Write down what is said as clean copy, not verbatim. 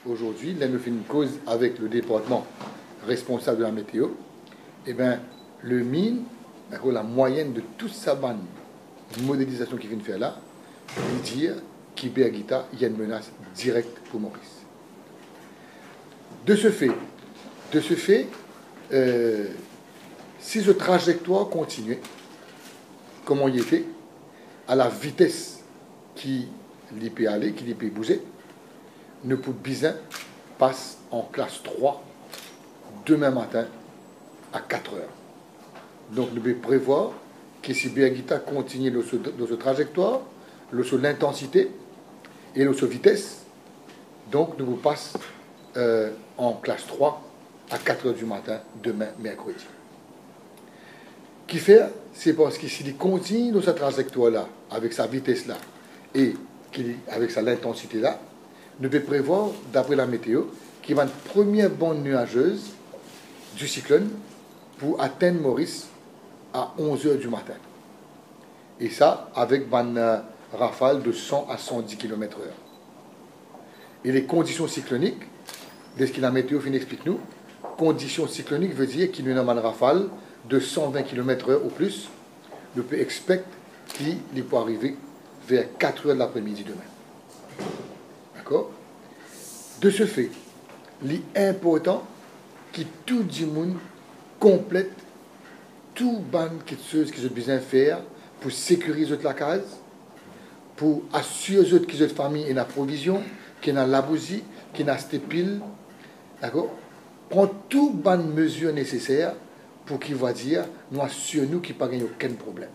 aujourd'hui, là, nous faisons une cause avec le département responsable de la météo. Eh bien, le mine, la moyenne de toute sa bande modélisation qu'il vient de faire là, veut dire qu'Iberguita, il y a une menace directe pour Maurice. De ce fait, si ce trajectoire continuait, comme on y était, à la vitesse qui l'y peut aller, qui l'y peut bouger, nous pour Bizin passe en classe 3 demain matin à 4 heures. Donc nous devons prévoir que si Berguita continue dans ce trajectoire, dans l'intensité et dans sa vitesse, donc nous passe en classe 3 à 4 heures du matin demain mercredi. Qui fait, c'est parce que s'il continue dans cette trajectoire-là, avec sa vitesse-là, et avec sa intensité-là, nous devons prévoir, d'après la météo, qu'il va y avoir une première bande nuageuse du cyclone pour atteindre Maurice à 11 heures du matin. Et ça, avec une rafale de 100 à 110 km/h. Et les conditions cycloniques, dès ce que la météo explique nous, conditions cycloniques veut dire qu'il y a une rafale de 120 km/h ou plus, on peut expecter qu'il peut arriver vers 4 heures de l'après-midi demain. D'accord? De ce fait, il est important que tout le monde complète tout ban qui ont besoin de faire pour sécuriser la case, pour assurer qu'ils ont de famille et la provision, qu'ils ont la bougie, qu'ils ont cette pile. D'accord? Prends toutes les mesures nécessaires pour qu'il va dire, nous assurons qu'il n'y a pas aucun problème.